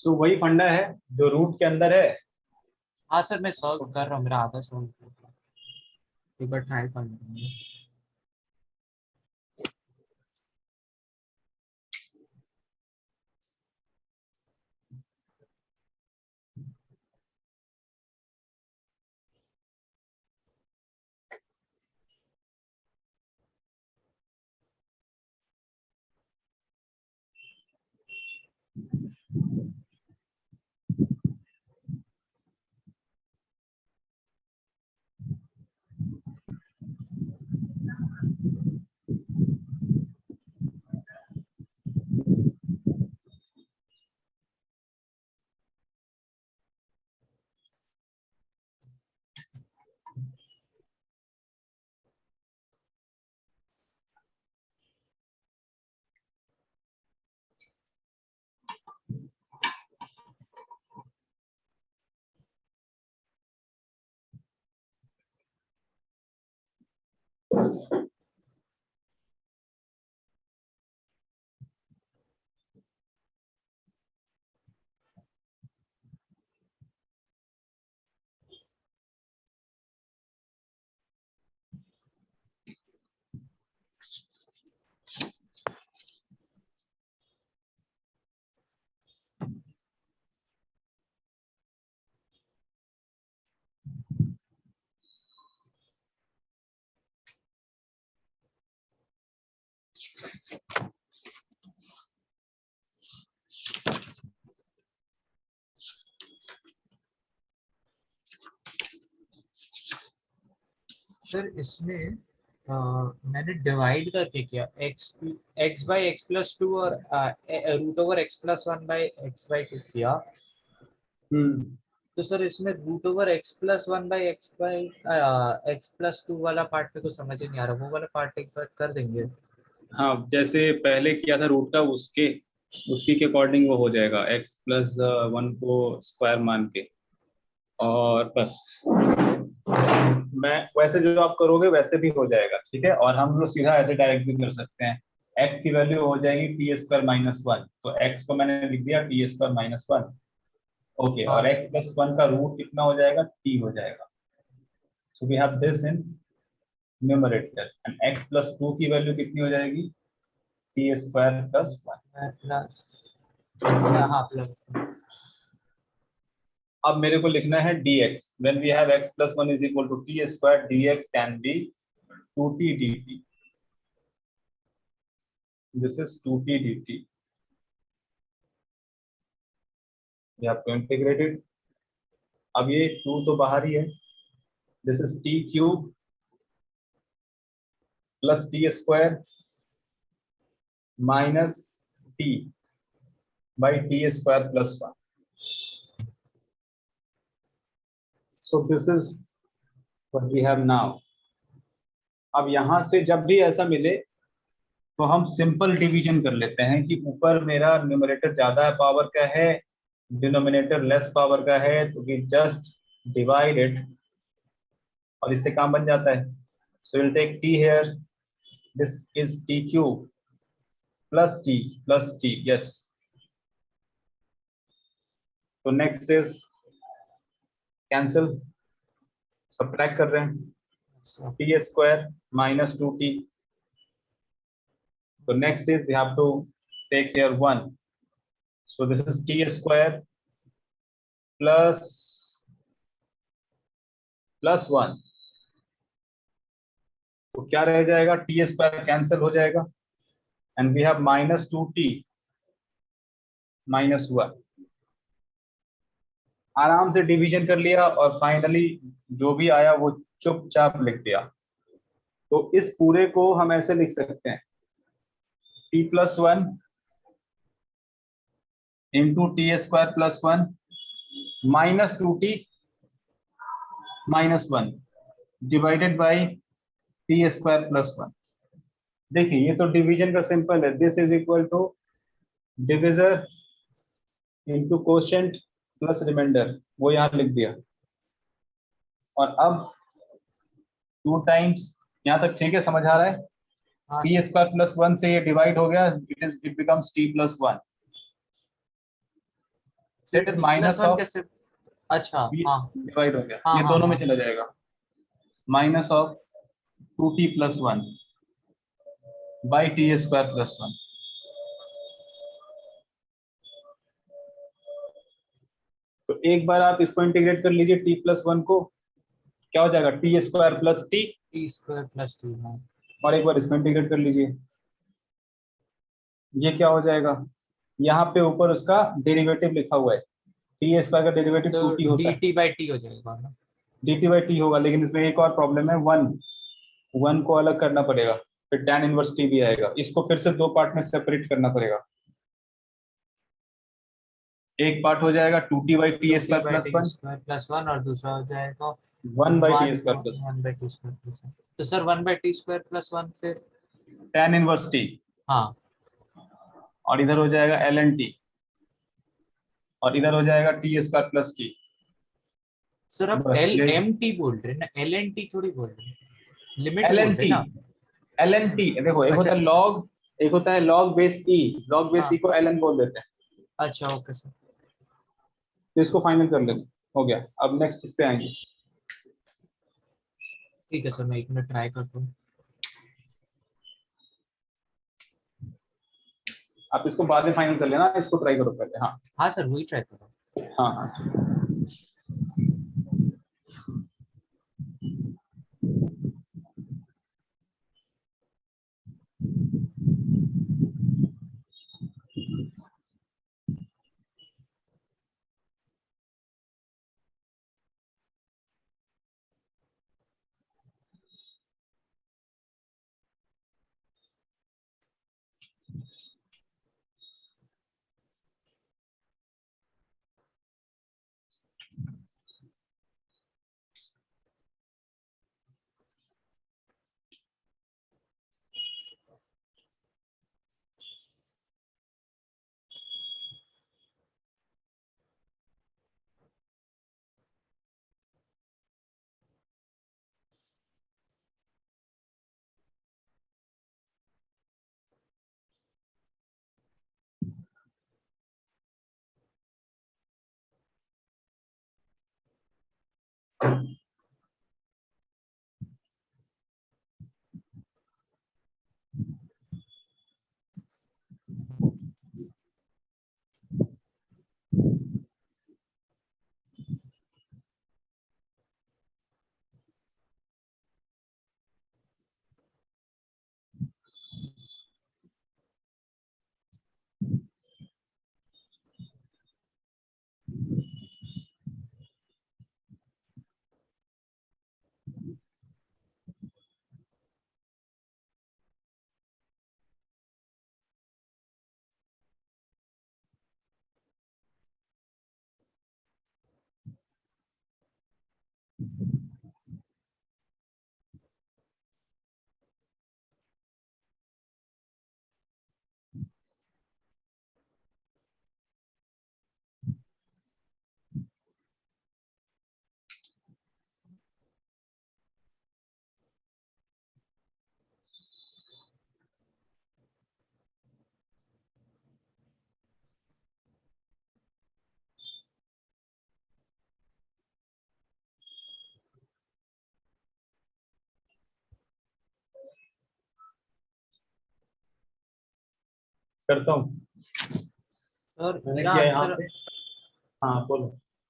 सो वही फंडा है जो रूट के अंदर है। हाँ सर, मैं सॉल्व कर रहा हूँ, मेरा आधा सॉल्व एक बार ट्राई कर लूंगा। सर इसमें मैंने डिवाइड करके किया, x/x+2 और √(x+1/x/2) किया। हम्म। तो सर इसमें √(x+1/x/2) वाला पार्ट मेरे को समझ ही नहीं आ रहा, वो वाला पार्ट एक बार कर देंगे? हाँ, जैसे पहले किया था रूट का, उसके उसी के अकॉर्डिंग वो हो जाएगा, x+1 को स्क्वायर मान के। और बस मैं वैसे जो आप करोगे वैसे भी हो जाएगा, ठीक है। और हम लोग सीधा ऐसे डायरेक्ट भी कर सकते हैं। x की वैल्यू हो जाएगी t² - 1, तो x को मैंने लिख दिया t² - 1। ओके, हाँ और सर। x+1 का रूट कितना हो जाएगा, t हो जाएगा। So we have this in numerator, and x+2 की वैल्यू कितनी हो जाएगी, t² + 1। प्लस, हाँ प्लस। अब मेरे को लिखना है dx, when we have x+1 is equal to t², dx can be 2t dt. This is 2t dt. We have to integrate it. अब ये 2 तो बाहर ही है। This is t³ plus t² minus t by t² + 1. So this is what we have now. अब यहां से जब भी ऐसा मिले तो हम सिंपल डिवीजन कर लेते हैं कि ऊपर मेरा न्यूमरेटर ज्यादा पावर का है, डिनोमिनेटर लेस पावर का है, तो वी जस्ट डिवाइड इट और इससे काम बन जाता है। So will take t here, this is t³ plus t, yes. तो नेक्स्ट इज कैंसिल, सब्ट्रैक्ट कर रहे हैं, t² - 2t। So next is we have to take here 1. So this is t² plus 1. तो क्या रह जाएगा, t² कैंसिल हो जाएगा, एंड वी हैव -2t - 1। आराम से डिवीजन कर लिया और फाइनली जो भी आया वो चुपचाप लिख दिया। तो इस पूरे को हम ऐसे लिख सकते हैं, t+1 into t² + 1 -2t - 1 divided by t² + 1। देखिए ये तो डिवीजन का सिंपल है, this is equal to divisor into quotient plus reminder, वो यहां लिख दिया। और अब 2 टाइम्स, यहां तक ठीक है, समझ आ रहा है। हाँ t² + 1 से ये डिवाइड हो गया, इट बिकम्स t + 1। फिर t माइनस + 1 ऑफ, कैसे? अच्छा हाँ डिवाइड हो गया, हाँ ये हाँ दोनों में हाँ। चला जाएगा, minus of 2t+1 by t² + 1। तो एक बार आप इसको इंटीग्रेट कर लीजिए t+1 को, क्या हो जाएगा t² + t, t² + 2 हाँ। और एक बार इसको इंटीग्रेट कर लीजिए, ये क्या हो जाएगा, यहाँ पे ऊपर उसका डेरिवेटिव लिखा हुआ है, t² का डेरिवेटिव तो 2t होता है, dt/t हो जाएगा ना? dt/t होगा, लेकिन इसमें एक और प्रॉब्लम है, वन को अलग करना पड़ेगा, फिर tan इनवर्स t भी आएगा, इसको फिर से दो पार्ट में सेपरेट करना पड़ेगा। एक पार्ट हो जाएगा 2t/t² + 1, 2t/t² + 1 और दूसरा हो जाएगा 1/t²+1, 1/t²+1। तो सर 1/t² + 1 फिर? tan इनवर्स t, हाँ और इधर हो जाएगा ln t, और इधर हो जाएगा t² + t। सर, आप बस एल ये एम टी बोल रहे हैं ना, एल एन टी थोड़ी बोल रहे हैं, लिमिट ln बोल रहे t, हैं ना? ln t देखो, एक अच्छा होता है log, एक होता है log base e, log base e हाँ। को ln बोल देते हैं। अच्छा ओके सर। तो इसको फाइनल कर लेंगे, हो गया। अब नेक्स्ट इस पे आएंगे। ठीक है सर, मैं 1 मिनट ट्राई करता हूँ। आप इसको बाद में फाइनल कर लेना, इसको ट्राई करो पहले। हाँ हाँ सर, वही ट्राई कर रहा हूँ। हाँ हाँ। करता हूँ, सर मैंने मेरा किया यहाँ आंसर, पे। हाँ बोलो।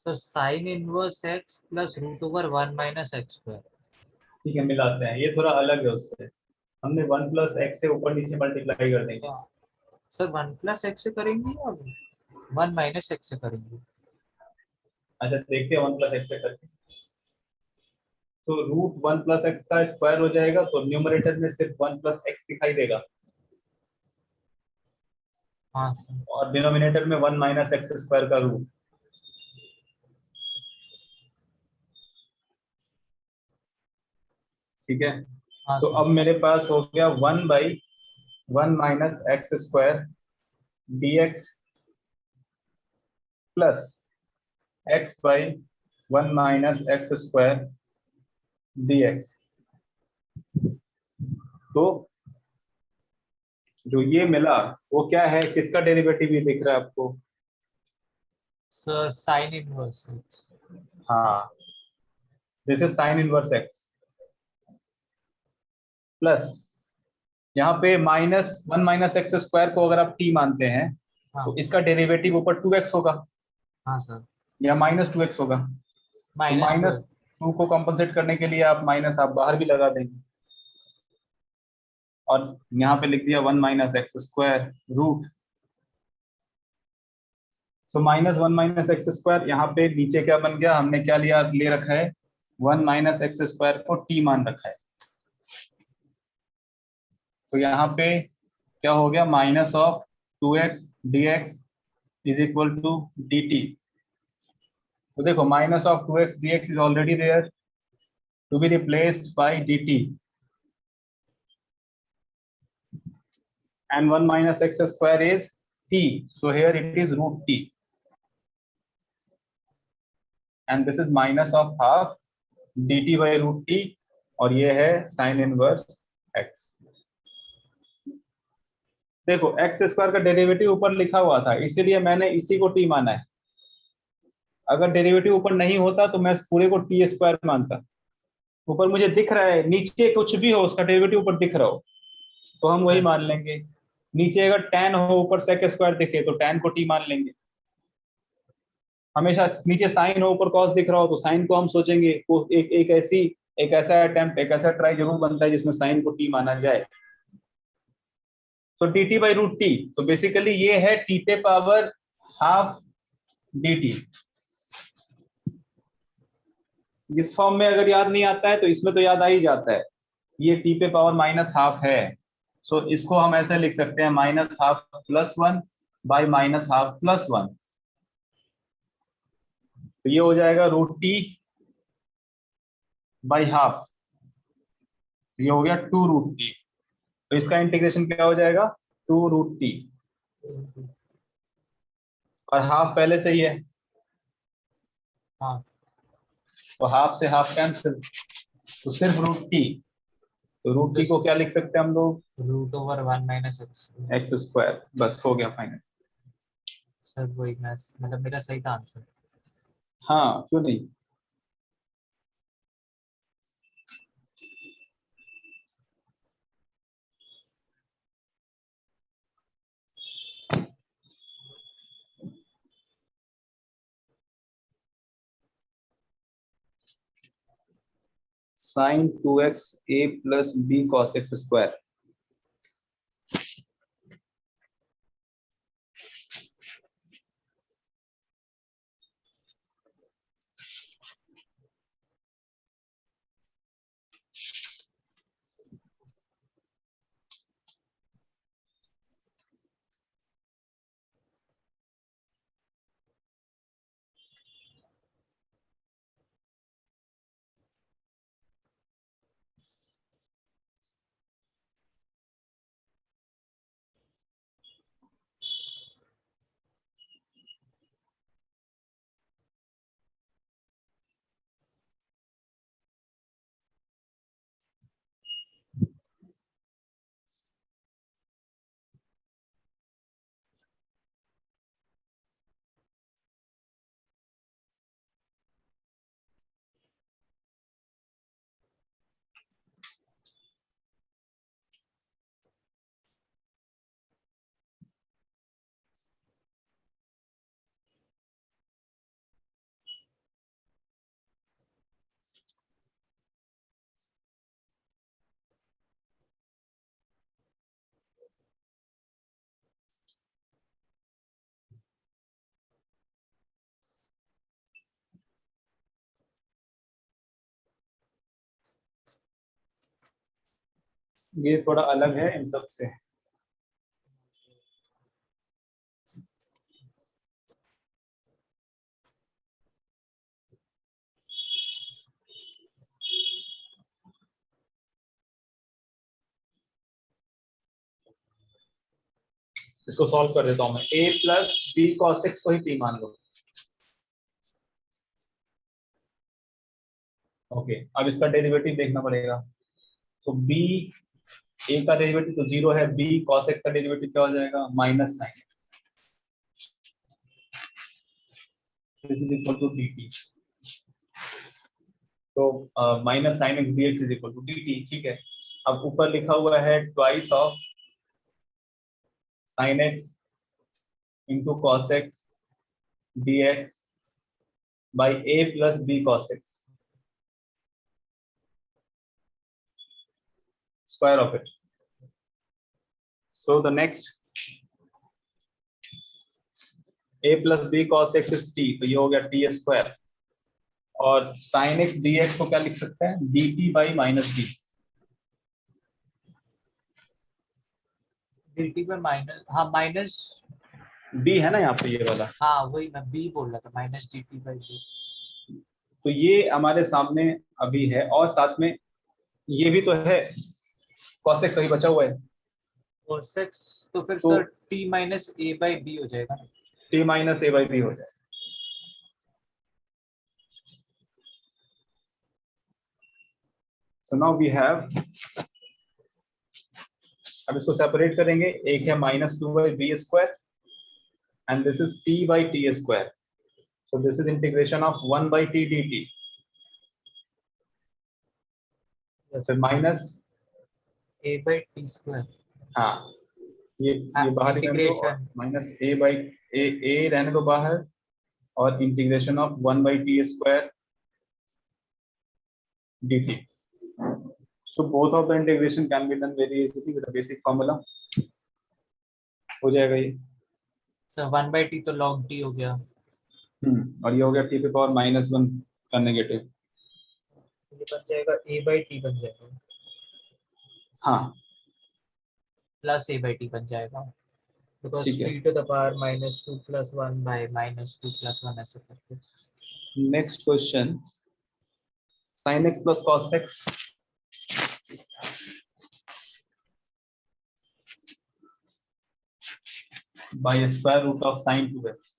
Sir sine inverse x + √1 - x²। ठीक है, मिलाते हैं, ये थोड़ा अलग है उससे, हमने 1 + x से ऊपर नीचे मल्टीप्लाई कर देंगे। सर 1 + x से करेंगे या 1 - x से करेंगे? अच्छा देखते हैं 1 + x से करके। तो √1 + x का स्क्वायर हो जाएगा, तो न्यूमरेटर में सिर्फ 1 + x दिखाई देगा, हाँ सर। और डिनोमिनेटर में 1 - x² का रूट। ठीक है, हाँ तो सर। अब मेरे पास हो गया 1/1 - x² dx plus x/1 - x² dx। तो जो ये मिला वो क्या है, किसका डेरिवेटिव ये दिख रहा है आपको? So sin inverse x. हाँ, this is sine inverse x plus यहाँ पे -1 - x² को अगर आप t मानते हैं हाँ तो इसका डेरिवेटिव ऊपर 2x होगा हाँ सर, या -2x होगा। तो -2 -2 को कंपनसेट करने के लिए आप माइनस आप बाहर भी लगा देंगे और यहाँ पे लिख दिया 1 - x² रूट। सो -1 - x² यहाँ पे नीचे क्या बन गया, हमने क्या लिया ले रखा है 1 - x² को t मान रखा है। तो यहाँ पे क्या हो गया -2x dx is equal to dt। तो देखो -2x dx is already there to be replaced by dt and 1 - x² is t, so here it is root t and this is minus of half dt by root t और ये है sine inverse x। देखो x² का derivative ऊपर लिखा हुआ था इसीलिए मैंने इसी को t माना है। अगर डेरिवेटिव ऊपर नहीं होता तो मैं इस पूरे को t² मानता। ऊपर मुझे दिख रहा है, नीचे कुछ भी हो उसका डेरिवेटिव ऊपर दिख रहा हो तो हम वही Yes. मान लेंगे। नीचे अगर tan हो ऊपर sec² दिखे तो tan को t मान लेंगे। हमेशा नीचे साइन हो ऊपर कॉस दिख रहा हो तो साइन को हम सोचेंगे। वो एक ऐसा अटेम्प्ट एक ऐसा ट्राई जरूर बनता है जिसमें साइन को t माना जाए। तो dt by रूट टी, तो बेसिकली ये है t पे पावर हाफ dt। इस फॉर्म में अगर याद नहीं आता है तो इसमें तो याद आ ही जाता है, ये t पे पावर -हाफ है। सो इसको हम ऐसे लिख सकते हैं -हाफ +1 बाई -हाफ +1। तो ये हो जाएगा रूट टी बाई हाफ, ये हो गया 2 रूट टी। तो इसका इंटीग्रेशन क्या हो जाएगा 2 रूट टी और हाफ पहले से ही है हाँ तो हाफ से हाफ कैंसिल, तो सिर्फ रूट टी। तो रूट टी को क्या लिख सकते हैं हम लोग √1 - x²। बस हो गया फाइनल। सर वही मैं मतलब मेरा सही था आंसर। हाँ क्यों नहीं। sin 2x a plus b cos x²। ये थोड़ा अलग है इन सब से। इसको सॉल्व कर देता हूं मैं। a plus b cos x को ही p मान लो। ओके अब इसका डेरिवेटिव देखना पड़ेगा। तो b a का डेरिवेटिव तो 0 है, b cos x का डेरिवेटिव क्या हो जाएगा -sin x। This is equal to dt। तो minus sine x dx is equal to dt, ठीक है। अब ऊपर लिखा हुआ है twice of sine x into cos x dx by a plus b cos x, square of it. So the next a plus b cos x is t, तो ये हो गया t स्क्वायर, और sin x dx को क्या लिख सकते हैं, dt by minus b। dt पर माइनस, हाँ माइनस b है ना यहाँ पे ये वाला, हाँ वही मैं b बोल रहा था, माइनस dt by b। तो ये हमारे सामने अभी है, और साथ में ये भी तो है, cos x अभी बचा हुआ है, cos x तो फिर तो sir t minus a by b हो जाएगा ना। t minus a by b हो जाए। So now we have, अब इसको सेपरेट करेंगे, एक है minus two by B square and this is T by T square, so this is integration of 1 by T D T, फिर minus a by t square, हाँ ये बाहर रहने दो, integration minus A by A रहने दो बाहर, और integration of 1 by T square D T. So both of the integration can be done very easily with the basic formula, हो जाएगा ये। सर 1 by t तो log t हो गया, और ये हो गया टी पे पावर माइनस वन का नेगेटिव, ये बन जाएगा a by t बन जाएगा, हाँ प्लस a by t बन जाएगा, बिकॉज ठीक है। t to the power minus 2 plus 1 by minus 2 plus 1 ऐसे करके। Next question, sin x plus cos x by square root of sin 2x।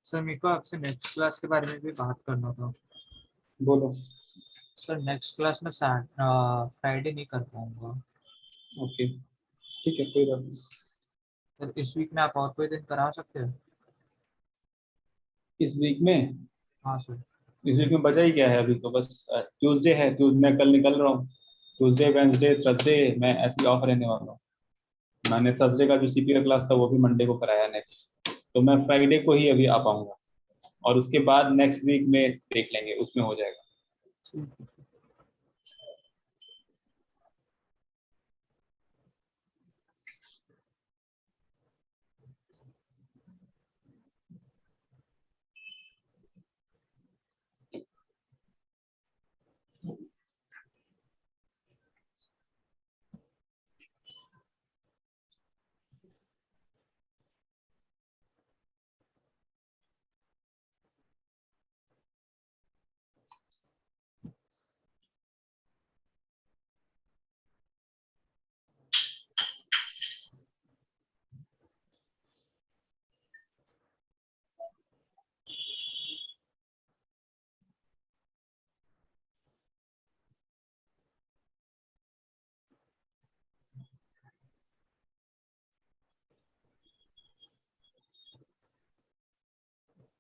Sir मेरे को आपसे नेक्स्ट क्लास के बारे में भी बात करना था। बोलो। सर नेक्स्ट क्लास में फ्राइडे नहीं कर पाऊंगा। ओके ठीक है, कोई बात नहीं। सर इस वीक में आप और कोई दिन करा सकते हो? इस वीक में, हाँ सर। इस वीक में बचा ही क्या है अभी, तो बस ट्यूसडे है, मैं कल निकल रहा हूँ, ट्यूसडे वेंसडे थर्सडे मैं ऐसे ऑफ रहने वाला हूँ। मैंने थर्सडे का जो सीपी का क्लास था वो भी मंडे को कराया नेक्स्ट, तो मैं फ्राइडे को ही अभी आ पाऊंगा, और उसके बाद नेक्स्ट वीक में देख लेंगे, उसमें हो जाएगा।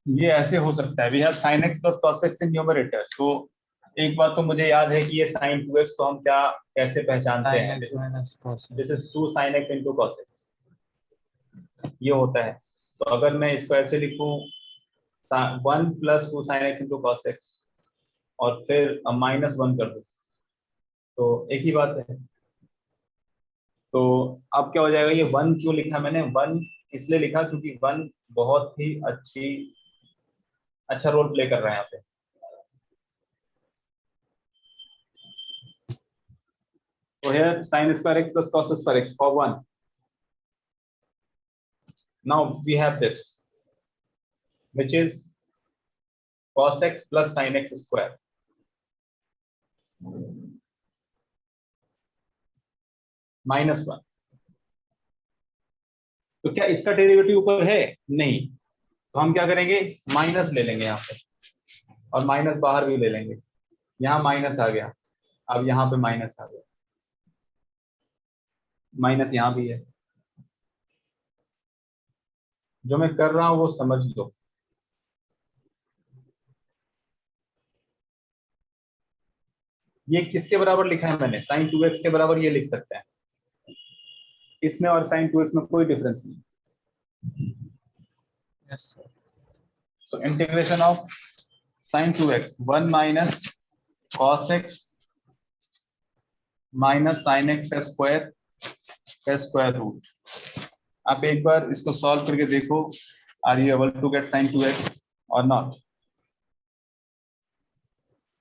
ये ऐसे हो सकता है, we have sin x plus cos x in numerator, तो एक बात तो मुझे याद है कि ये sin 2x को हम क्या कैसे पहचानते हैं, this is 2 sin x into cos x, ये होता है। तो अगर मैं इसको ऐसे लिखूं 1 plus 2 sin x into cos x और फिर माइनस 1 कर दूं, तो एक ही बात है। तो अब क्या हो जाएगा, ये 1 क्यों लिखा मैंने, 1 इसलिए लिखा क्योंकि 1 बहुत ही अच्छा रोल प्ले कर रहा है यहाँ पे। So here sin square x plus cos square x for 1, now we have this, which is cos x plus sin x square. -1। तो क्या इसका डेरिवेटिव ऊपर है? नहीं। तो हम क्या करेंगे, माइनस ले लेंगे यहाँ पे, और माइनस बाहर भी ले लेंगे। यहाँ माइनस आ गया, अब यहाँ पे माइनस आ गया, माइनस यहाँ भी है। जो मैं कर रहा हूं वो समझ लो। ये किसके बराबर लिखा है मैंने? sin 2x के बराबर ये लिख सकते हैं। इसमें और sin 2x में कोई डिफरेंस नहीं। Yes sir. So integration of sin 2x 1 minus cos x minus sin x का स्क्वायर रूट। आप एक बार इसको सॉल्व करके देखो, are you able to get sin 2x और not?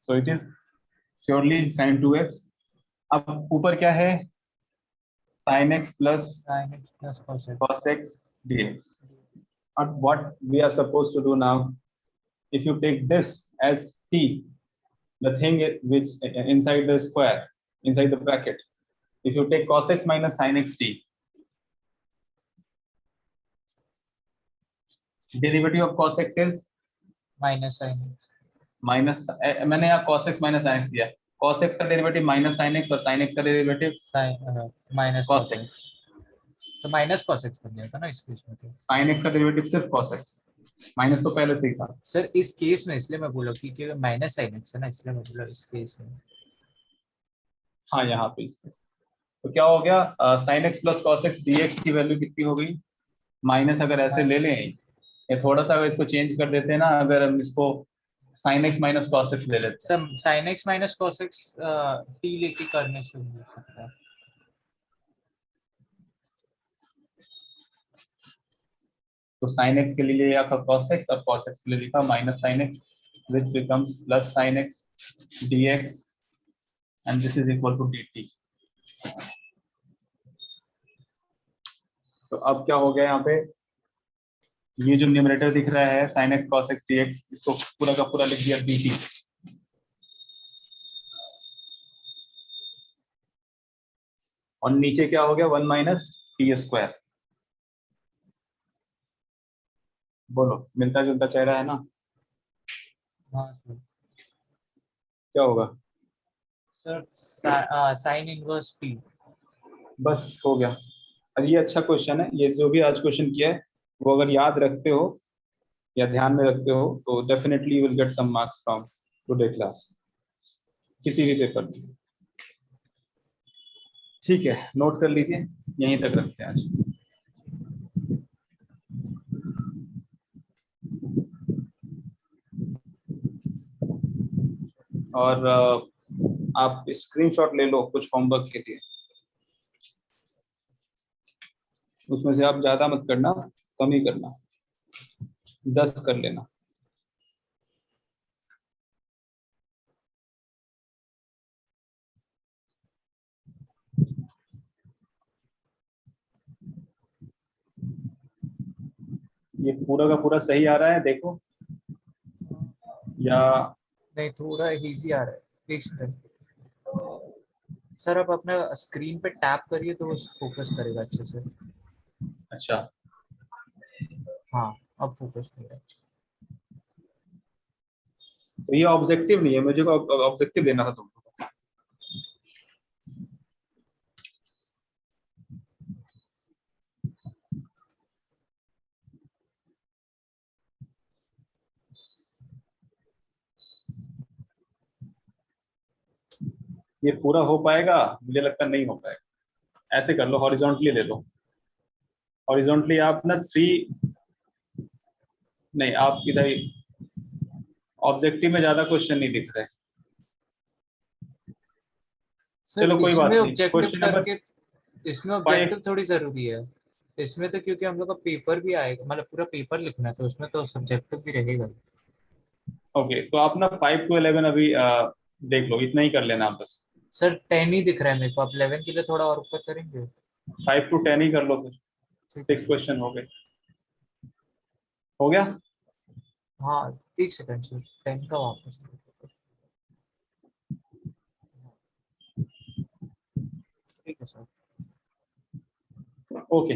So it is surely sin 2x। अब ऊपर क्या है? sin x plus sin x plus cos x dx. And what we are supposed to do now, if you take this as t, the thing which inside the square, inside the bracket, if you take cos x minus sin x t, derivative of cos x is minus sin x। Minus, मैंने यहाँ cos x minus sin x दिया। cos x का derivative minus sin x और sin x का derivative minus cos x। तो minus cos x बन जाएगा ना इस केस में। तो sin x का डेरिवेटिव सिर्फ cos x, माइनस तो पहले से ही था सर इस केस में, इसलिए मैं बोला कि माइनस sin x है ना, इसलिए मैं बोला इस केस में। हाँ यहाँ पे तो क्या हो गया, sin x plus cos x dx की वैल्यू कितनी हो गई? माइनस। अगर ऐसे ले लें या थोड़ा सा अगर इसको चेंज कर देते हैं ना, अगर हम इसको sin x minus cos x ले लेते हैं। Sir sin x minus cos x t लेके करने से हो सकता है। तो sin x के लिए लिया था cos x और cos x के लिए लिखा minus sin x, which becomes plus sin x dx and this is equal to dt। तो अब क्या हो गया यहाँ पे, ये जो न्यूमरेटर दिख रहा है sin x cos x dx, इसको पूरा का पूरा लिख दिया dt। और नीचे क्या हो गया, 1 माइनस टी स्क्वायर। बोलो, मिलता जुलता चेहरा है ना? हाँ सर। क्या होगा सर sin इनवर्स t। बस हो गया। अब ये अच्छा क्वेश्चन है, ये जो भी आज क्वेश्चन किया है वो अगर याद रखते हो या ध्यान में रखते हो तो definitely you will get some marks from today class, किसी भी पेपर में। ठीक है, नोट कर लीजिए, यहीं तक रखते हैं आज। और आप स्क्रीनशॉट ले लो कुछ होमवर्क के लिए, उसमें से आप ज्यादा मत करना, कम ही करना, 10 कर लेना। ये पूरा का पूरा सही आ रहा है देखो, या नहीं थोड़ा इजी आ रहा है। एक सेकंड सर, आप अपना स्क्रीन पे टैप करिए तो वो फोकस करेगा अच्छे से। अच्छा हाँ अब फोकस करेगा। तो ये ऑब्जेक्टिव नहीं है, मुझे ऑब्जेक्टिव देना था तुमको। ये पूरा हो पाएगा? मुझे लगता नहीं हो पाएगा। ऐसे कर लो, हॉरिजॉन्टली ले लो। हॉरिजॉन्टली आप ना 3 नहीं, आप इधर ही, ऑब्जेक्टिव में ज्यादा क्वेश्चन नहीं दिख रहे। चलो कोई बात नहीं। क्वेश्चन नंबर इसमें ऑब्जेक्टिव थोड़ी जरूरी है इसमें तो, क्योंकि हम लोग का पेपर भी आएगा, मतलब पूरा पेपर लिखना है तो उसमें तो सब्जेक्टिव भी रहेगा। ओके, तो आप ना 5 to 11 अभी देख लो, इतना ही कर लेना आप बस। सर 10 ही दिख रहा है मेरे को, आप 11 के लिए थोड़ा और ऊपर करेंगे? 5 to 10 ही कर लो फिर, 6 है। क्वेश्चन हो गए। हो गया? हाँ, एक सेकंड सर, पेन का वापस ठीक है सर। ओके